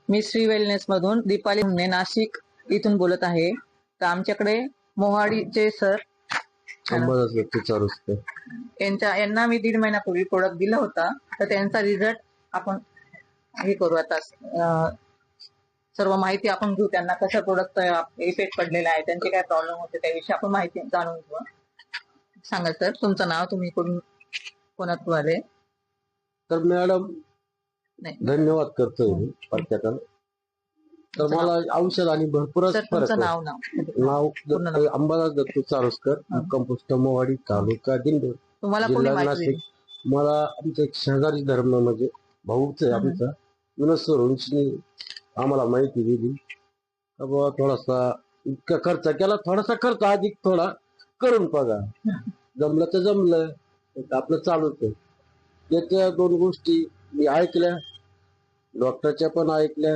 मी Shri wellness मधून दीपाली हुन्ने नाशिक इथून बोलत आहे. तर आमच्याकडे मोहाडीचे सर यांना मी 1.5 महिन्यापूर्वी प्रोडक्ट दिला होता. तर त्यांचा रिझल्ट आपण हे करू आता. सर्व माहिती आपण घेऊ, त्यांना कशा प्रोडक्टचा इफेक्ट पडलेला आहे, त्यांचे काय प्रॉब्लेम होते त्याविषयी आपण माहिती जाणून घेऊ. सांगा सर, तुमचं नाव, तुम्ही कोणातून आले? तर मॅडम धन्यवाद करतोय मी प्रत्येकाला. तर मला औषध आणि भरपूरच फरक नाव अंबादास दत्तू चारोसकर, कंपोस्ट मोवाडी, तालुका दिंडोरी, जिल्हा नाशिक. मला आमच्या एक शेजारी धर्म म्हणजे भाऊच आहे आमचा, विनोद आम्हाला माहिती दिली का बाबा थोडासा इतका खर्च केला, थोडासा खर्च अधिक थोडा करून बघा, जमलं तर जमलं, आपलं चालूच आहे. त्याच्या 2 गोष्टी मी ऐकल्या, डॉक्टरच्या पण ऐकल्या.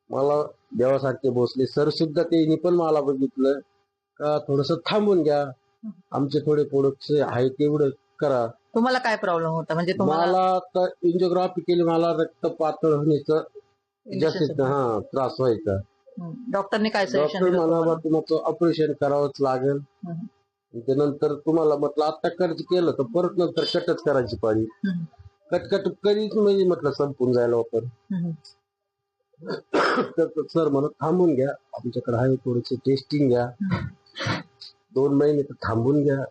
मला देवासारखे भोसले सर सुद्धा त्यांनी पण मला बघितलं का थोडस थांबून घ्या, आमचे थोडे प्रोडक्ट आहे तेवढं करा. तुम्हाला काय प्रॉब्लेम होता? म्हणजे मला आता एंजिओग्राफी केली, मला रक्त पातळ होण्याचं जास्त त्रास व्हायचा. डॉक्टरने काय सजेशन दिलं? मला तुमचं ऑपरेशन करावंच लागेल. त्यानंतर तुम्हाला म्हटलं आता खर्च केलं तर परत नंतर कटच करायची पाहिजे. कटकट कधीच म्हणजे म्हटलं संपून जायला वापर. तर सर मला थांबून घ्या, आमच्याकडे आहे थोडीशी टेस्टिंग घ्या, 2 महिने तर थांबून घ्या.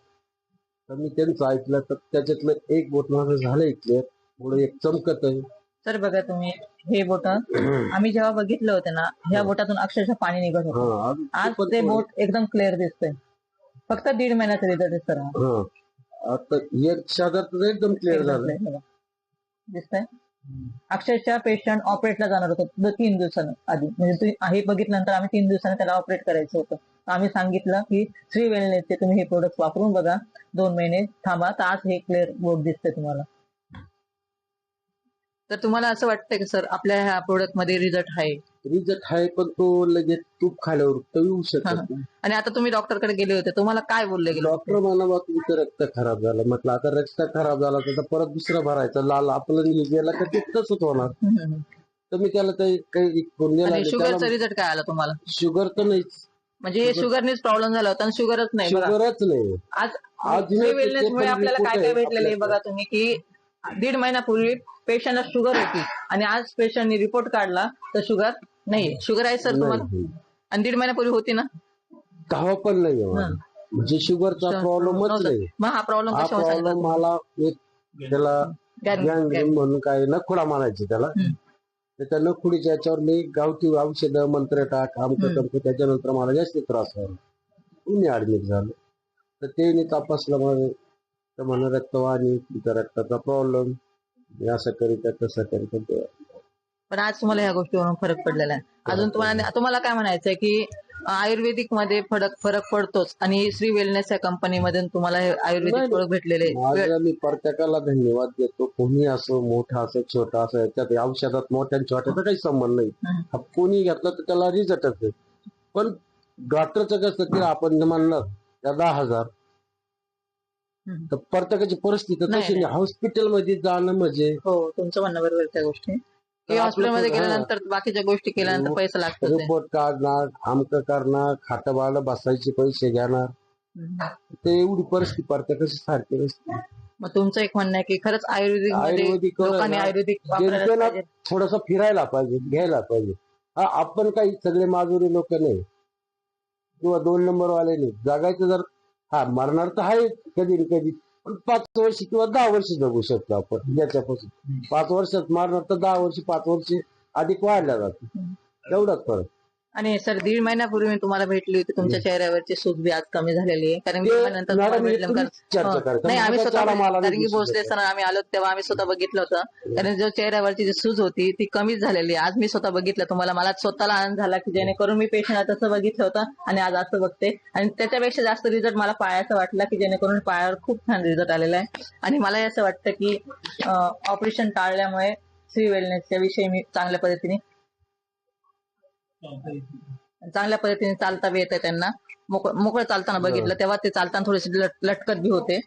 तर मी त्यांचं ऐकलं, तर त्याच्यातलं एक बोट माझं झालंय क्लिअर, पुढे एक चमकत आहे. सर बघा तुम्ही, हे बोट आम्ही जेव्हा बघितलं होतं ना, ह्या बोटातून अक्षरशः पाणी निघत होतं. आज ते बोट एकदम क्लिअर दिसतंय. फक्त 1.5 महिन्याचा रिझल्ट आहे सर. आता एक साधारण एकदम क्लिअर झालं दिसतंय. अक्षरशः पेशंट ऑपरेटला जाणार होतं 3 दिवसांआधी, म्हणजे हे बघितल्यानंतर आम्ही 3 दिवसांनी त्याला ऑपरेट करायचं होतं. आम्ही सांगितलं की श्री वेलनेसचे तुम्ही हे प्रोडक्ट वापरून बघा, 2 महिने थांबा, तर आज हे क्लिअर बोट दिसतंय तुम्हाला. तर तुम्हाला असं वाटतंय की सर आपल्या ह्या प्रोडक्ट मध्ये रिझल्ट आहे, पण तो लगेच तूप खाल्यावर तो येऊ शकत. आणि आता तुम्ही डॉक्टरकडे गेले होते, तुम्हाला काय बोलले? डॉक्टर म्हणा तुमचं रक्त खराब झालं. म्हटलं आता रक्त खराब झाला तर परत दुसरं भरायचं, लाल आपलं गेला तर ते तसंच होणार. तर मी त्याला काही शुगरचा रिझल्ट काय आला तुम्हाला? शुगर तर नाहीच, म्हणजे हे शुगरनेच प्रॉब्लेम झाला होता आणि शुगरच नाही. आज वेलनेसमुळे आपल्याला काय काय भेटलेलं आहे बघा तुम्ही, की 1.5 महिन्यापूर्वी पेशंटला शुगर होती आणि आज पेशंटने रिपोर्ट काढला तर शुगर नाही. शुगर आहे सर तुम्हाला? आणि 1.5 महिन्यापूर्वी होती ना? तेव्हा पण नाही, म्हणजे शुगरचा प्रॉब्लेमच नाही. मग हा प्रॉब्लेम मला एक त्याला म्हणून काय नखुडा म्हणायचे त्याला. त्या नखुडीच्या याच्यावर मी गावठी औषध मंत्र टाक आमचं त्याच्यानंतर मला जास्त त्रास व्हायला, मी ऍडमिट झालो. तर ते तपासलं मला, तर म्हणा रक्तवाहिनी, तुमच्या रक्ताचा प्रॉब्लेम, असं करीत तसं करीत. पण आज तुम्हाला ह्या गोष्टीवरून फरक पडलेला आहे. अजून तुम्हाला काय म्हणायचंय की आयुर्वेदिक मध्ये फरक पडतोच, आणि श्री वेलनेस या कंपनीमधून तुम्हाला हे आयुर्वेदिक प्रोडक्ट भेटलेले. मी प्रत्येकाला धन्यवाद देतो. कोणी असो, मोठा असो, छोटा असो, याच्यात औषधात मोठ्या छोट्याचा काही संबंध नाही. कोणी घेतलं तर त्याला रिझल्टच आहे. पण डॉक्टरचं कसं की आपण म्हणणार त्या 10,000, तर प्रत्येकाची परिस्थिती तशी नाही. हॉस्पिटलमध्ये जाणं म्हणजे, हो तुमचं म्हणणं बरोबर त्या गोष्टी, की हॉस्पिटलमध्ये गेल्यानंतर बाकीच्या गोष्टी केल्यानंतर पैसा लागतो. रिपोर्ट काढणार, आमकं करणार, खातं बाळ बसायचे पैसे घेणार, ते एवढी परिस्थिती प्रत्येकाची सारखी नसते. मग तुमचं एक म्हणणं आहे की खरंच आयुर्वेदिक लोकांनी आयुर्वेदिक थोडस फिरायला पाहिजे, घ्यायला पाहिजे. आपण काही सगळे माजुरी लोक नाही किंवा 2 नंबर वाले नाही. जगायचं जर मरणार तर आहे कधी ना कधी, पण 5 वर्ष किंवा 10 वर्ष जगू शकतो आपण. याच्यापासून 5 वर्षात मारणार तर 10 वर्ष 5 वर्ष अधिक वाढल्या जाते, एवढाच फरक. आणि सर 1.5 महिन्यापूर्वी मी तुम्हाला भेटली होती, तुमच्या चेहऱ्यावरची सूज बी आज कमी झालेली आहे. कारण नाही, आम्ही स्वतः, कारण की भोसले सर आम्ही आलो तेव्हा आम्ही स्वतः बघितलं होतं. कारण जो चेहऱ्यावरची जी सूज होती ती कमीच झालेली आहे. आज मी स्वतः बघितलं तुम्हाला, मला स्वतःला आनंद झाला की जेणेकरून मी पेशंट तसं बघितलं होतं आणि आज असं बघते. आणि त्याच्यापेक्षा जास्त रिझल्ट मला पायाचा वाटला, की जेणेकरून पायावर खूप छान रिझल्ट आलेला आहे. आणि मला असं वाटतं की ऑपरेशन टाळल्यामुळे श्री वेलनेसच्या विषयी मी चांगल्या पद्धतीने चालता बी येते त्यांना. मोकळं चालताना बघितलं तेव्हा ते चालताना थोडेसे लटकत बी होते.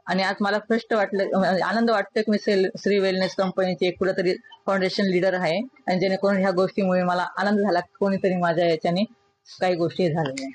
आणि आज मला फर्स्ट वाटलं, आनंद वाटतो की मी श्री वेलनेस कंपनीची एक कुठेतरी फाउंडेशन लीडर आहे, आणि जेणेकरून ह्या गोष्टीमुळे मला आनंद झाला, कोणीतरी माझ्या याच्याने काही गोष्टी झालेल्या.